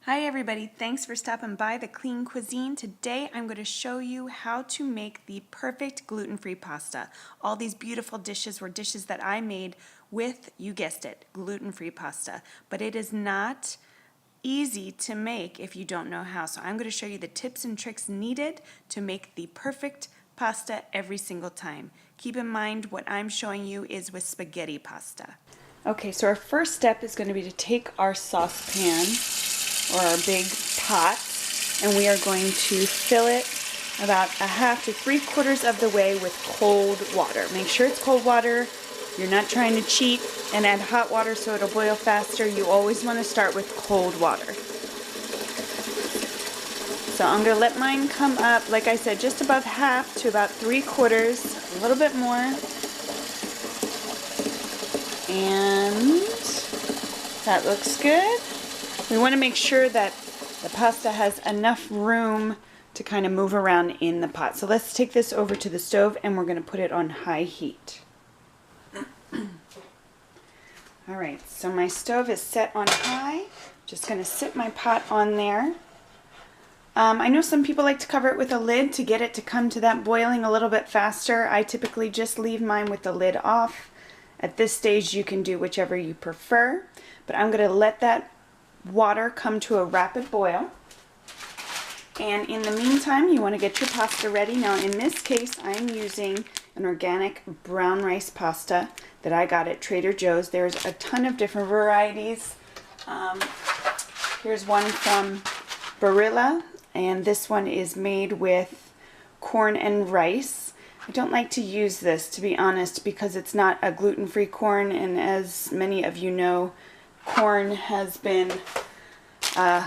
Hi everybody, thanks for stopping by The Clean Cuisine. Today I'm going to show you how to make the perfect gluten-free pasta. All these beautiful dishes were dishes that I made with, you guessed it, gluten-free pasta. But it is not easy to make if you don't know how. So I'm going to show you the tips and tricks needed to make the perfect pasta every single time. Keep in mind what I'm showing you is with spaghetti pasta. Okay, so our first step is going to be to take our saucepan or our big pot, and we are going to fill it about a half to 3/4 of the way with cold water. Make sure it's cold water. You're not trying to cheat and add hot water so it'll boil faster. You always want to start with cold water. So I'm going to let mine come up, like I said, just above half to about 3/4, a little bit more. And that looks good. We want to make sure that the pasta has enough room to kind of move around in the pot. So let's take this over to the stove and we're going to put it on high heat. Alright, so my stove is set on high. Just going to sit my pot on there. I know some people like to cover it with a lid to get it to come to that boiling a little bit faster. I typically just leave mine with the lid off. At this stage you can do whichever you prefer, but I'm going to let that water come to a rapid boil. And in the meantime, you want to get your pasta ready. Now in this case, I'm using an organic brown rice pasta that I got at Trader Joe's. There's a ton of different varieties. Here's one from Barilla, and this one is made with corn and rice. I don't like to use this, to be honest, because it's not a gluten-free corn, and as many of you know, corn has been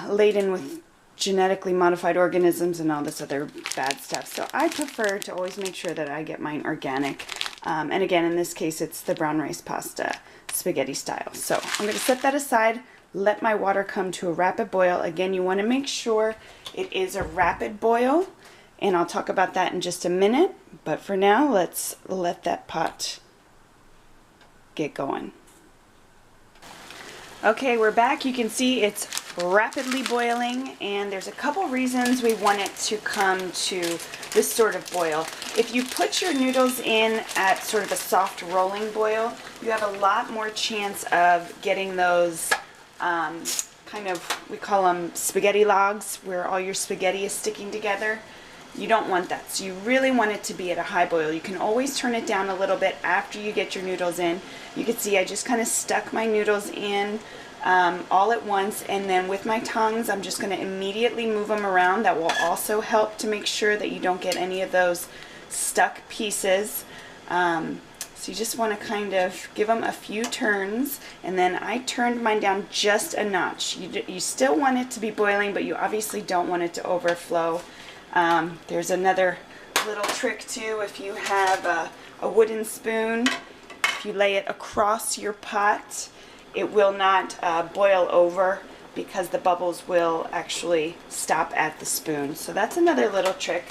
laden with genetically modified organisms and all this other bad stuff. So I prefer to always make sure that I get mine organic. And again, in this case, it's the brown rice pasta, spaghetti style. So I'm going to set that aside, let my water come to a rapid boil. Again, you want to make sure it is a rapid boil, and I'll talk about that in just a minute. But for now, let's let that pot get going. Okay, we're back. You can see it's rapidly boiling, and there's a couple reasons we want it to come to this sort of boil. If you put your noodles in at sort of a soft rolling boil, you have a lot more chance of getting those kind of, we call them spaghetti logs, where all your spaghetti is sticking together. You don't want that. So you really want it to be at a high boil. You can always turn it down a little bit after you get your noodles in. You can see I just kind of stuck my noodles in all at once, and then with my tongs I'm just going to immediately move them around. That will also help to make sure that you don't get any of those stuck pieces. So you just want to kind of give them a few turns, and then I turned mine down just a notch. You still want it to be boiling, but you obviously don't want it to overflow. There's another little trick too. If you have a wooden spoon, if you lay it across your pot, it will not boil over because the bubbles will actually stop at the spoon. So that's another little trick.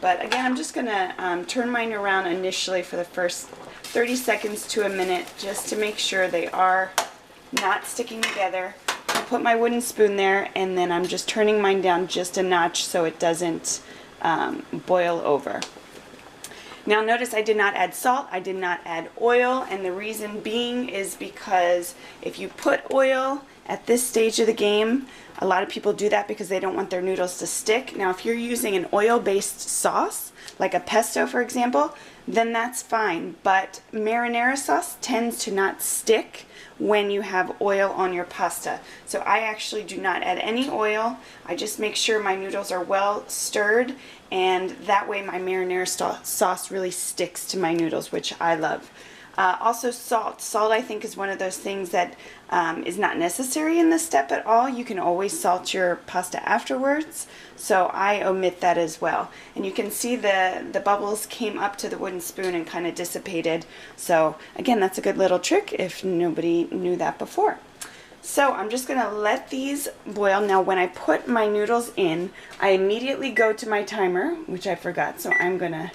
But again, I'm just going to turn mine around initially for the first 30 seconds to a minute just to make sure they are not sticking together. I put my wooden spoon there, and then I'm just turning mine down just a notch so it doesn't boil over. Now notice I did not add salt, I did not add oil, and the reason being is because if you put oil at this stage of the game, a lot of people do that because they don't want their noodles to stick. Now if you're using an oil-based sauce, like a pesto for example, then that's fine, but marinara sauce tends to not stick when you have oil on your pasta. So I actually do not add any oil. I just make sure my noodles are well stirred, and that way my marinara sauce really sticks to my noodles, which I love. Also salt. Salt I think is one of those things that is not necessary in this step at all. You can always salt your pasta afterwards, so I omit that as well. And you can see the bubbles came up to the wooden spoon and kind of dissipated. So again, that's a good little trick if nobody knew that before. So I'm just going to let these boil. Now when I put my noodles in, I immediately go to my timer, which I forgot, so I'm going to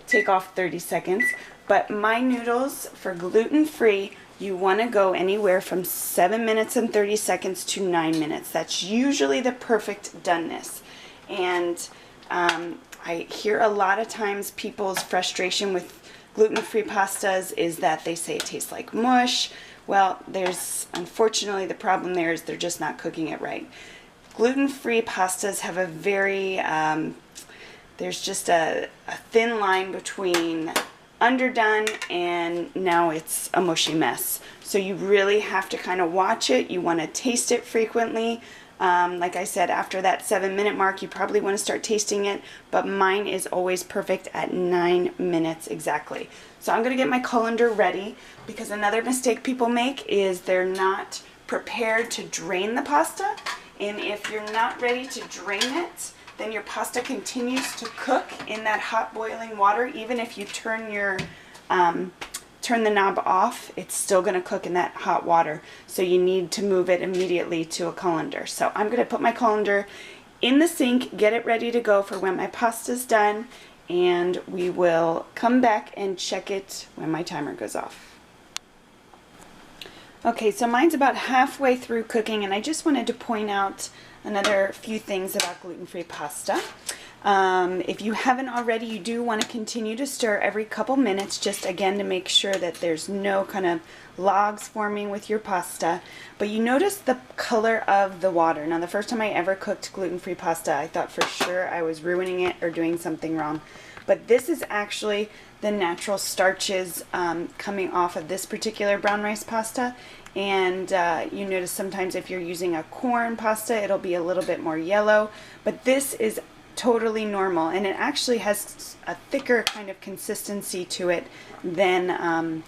take off 30 seconds. But my noodles for gluten-free you want to go anywhere from 7 minutes and 30 seconds to 9 minutes. That's usually the perfect doneness. And I hear a lot of times people's frustration with gluten-free pastas is that they say it tastes like mush. Well, unfortunately the problem there is they're just not cooking it right. Gluten-free pastas have a very, there's just a thin line between underdone and now it's a mushy mess. So you really have to kind of watch it. You want to taste it frequently. Like I said, after that 7-minute mark, you probably want to start tasting it, but mine is always perfect at 9 minutes exactly. So I'm going to get my colander ready, because another mistake people make is they're not prepared to drain the pasta. And if you're not ready to drain it, then your pasta continues to cook in that hot boiling water. Even if you turn the knob off, it's still going to cook in that hot water. So you need to move it immediately to a colander. So I'm going to put my colander in the sink, get it ready to go for when my pasta's done, and we will come back and check it when my timer goes off. Okay, so mine's about halfway through cooking, and I just wanted to point out another few things about gluten-free pasta. If you haven't already, you do want to continue to stir every couple minutes, just again to make sure that there's no kind of logs forming with your pasta. But you notice the color of the water. Now, the first time I ever cooked gluten-free pasta, I thought for sure I was ruining it or doing something wrong. But this is actually the natural starches coming off of this particular brown rice pasta. And you notice sometimes if you're using a corn pasta, it'll be a little bit more yellow. But this is totally normal, and it actually has a thicker kind of consistency to it than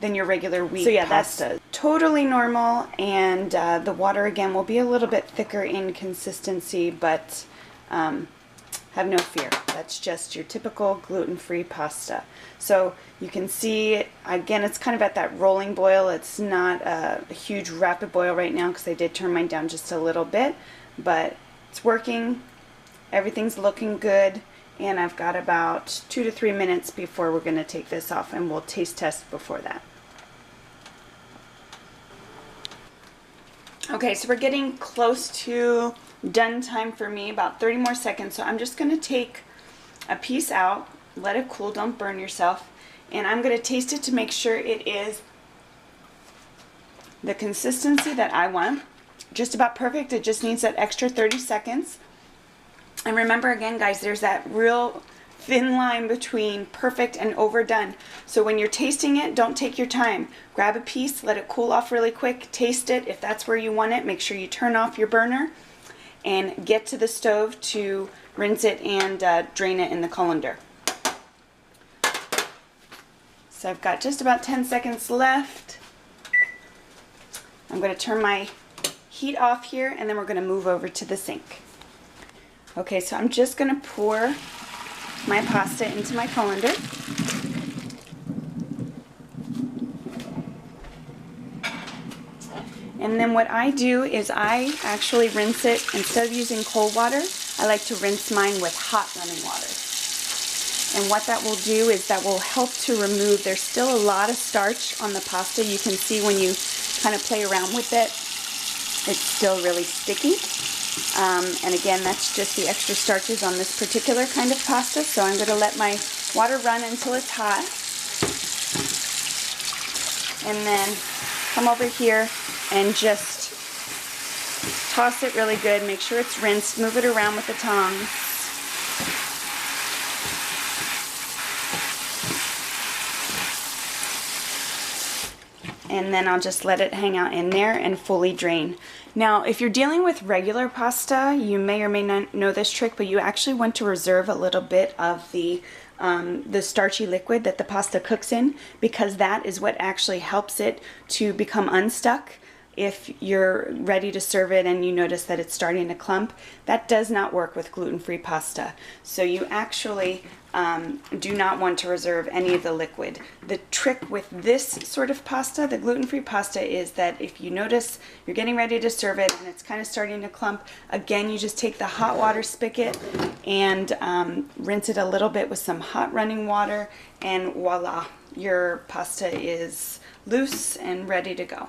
your regular wheat pasta. That's totally normal, and the water again will be a little bit thicker in consistency, but have no fear. That's just your typical gluten-free pasta. So you can see, again, it's kind of at that rolling boil. It's not a huge rapid boil right now because I did turn mine down just a little bit, but it's working. Everything's looking good, and I've got about 2 to 3 minutes before we're going to take this off, and we'll taste test before that. Okay, so we're getting close to done time for me, about 30 more seconds. So I'm just going to take a piece out, let it cool, don't burn yourself, and I'm going to taste it to make sure it is the consistency that I want. Just about perfect. It just needs that extra 30 seconds. And remember again, guys, there's that real thin line between perfect and overdone. So when you're tasting it, don't take your time. Grab a piece, let it cool off really quick, taste it. If that's where you want it, make sure you turn off your burner and get to the stove to rinse it and drain it in the colander. So I've got just about 10 seconds left. I'm going to turn my heat off here, and then we're going to move over to the sink. Okay, so I'm just going to pour my pasta into my colander. And then what I do is I actually rinse it. Instead of using cold water, I like to rinse mine with hot running water. And what that will do is that will help to remove, there's still a lot of starch on the pasta. You can see when you kind of play around with it, it's still really sticky. And again, that's just the extra starches on this particular kind of pasta. So I'm going to let my water run until it's hot. And then come over here and just toss it really good. Make sure it's rinsed. Move it around with the tongs. And then I'll just let it hang out in there and fully drain. Now, if you're dealing with regular pasta, you may or may not know this trick, but you actually want to reserve a little bit of the starchy liquid that the pasta cooks in, because that is what actually helps it to become unstuck. If you're ready to serve it and you notice that it's starting to clump, that does not work with gluten-free pasta. So you actually do not want to reserve any of the liquid. The trick with this sort of pasta, the gluten-free pasta, is that if you notice you're getting ready to serve it and it's kind of starting to clump, again, you just take the hot water spigot and rinse it a little bit with some hot running water, and voila, your pasta is loose and ready to go.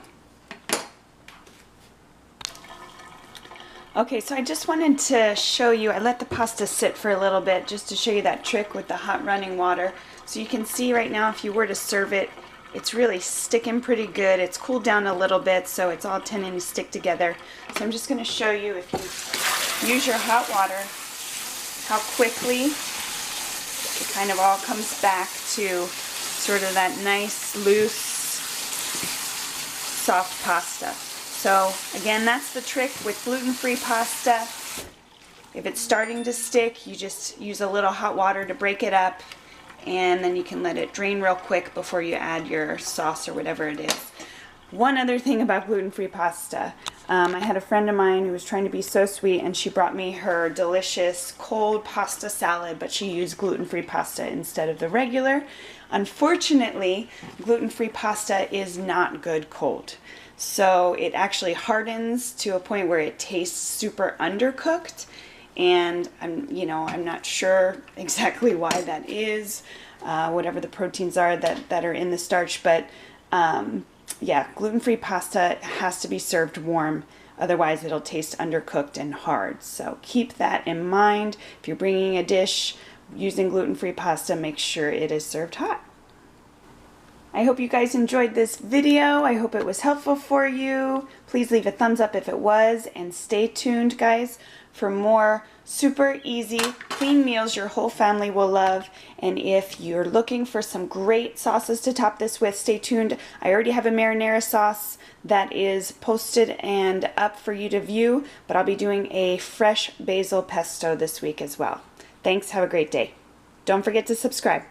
Okay, so I just wanted to show you, I let the pasta sit for a little bit just to show you that trick with the hot running water. So you can see right now if you were to serve it, it's really sticking pretty good. It's cooled down a little bit, so it's all tending to stick together. So I'm just going to show you, if you use your hot water, how quickly it kind of all comes back to sort of that nice, loose, soft pasta. So again, that's the trick with gluten-free pasta. If it's starting to stick, you just use a little hot water to break it up, and then you can let it drain real quick before you add your sauce or whatever it is. One other thing about gluten-free pasta. I had a friend of mine who was trying to be so sweet, and she brought me her delicious cold pasta salad, but she used gluten-free pasta instead of the regular. Unfortunately, gluten-free pasta is not good cold. So it actually hardens to a point where it tastes super undercooked, and I'm not sure exactly why that is, whatever the proteins are that are in the starch, but yeah, gluten-free pasta has to be served warm, otherwise it'll taste undercooked and hard. So keep that in mind. If you're bringing a dish using gluten-free pasta, make sure it is served hot. I hope you guys enjoyed this video. I hope it was helpful for you. Please leave a thumbs up if it was, and stay tuned, guys, for more super easy, clean meals your whole family will love. And if you're looking for some great sauces to top this with, stay tuned. I already have a marinara sauce that is posted and up for you to view, but I'll be doing a fresh basil pesto this week as well. Thanks, have a great day. Don't forget to subscribe.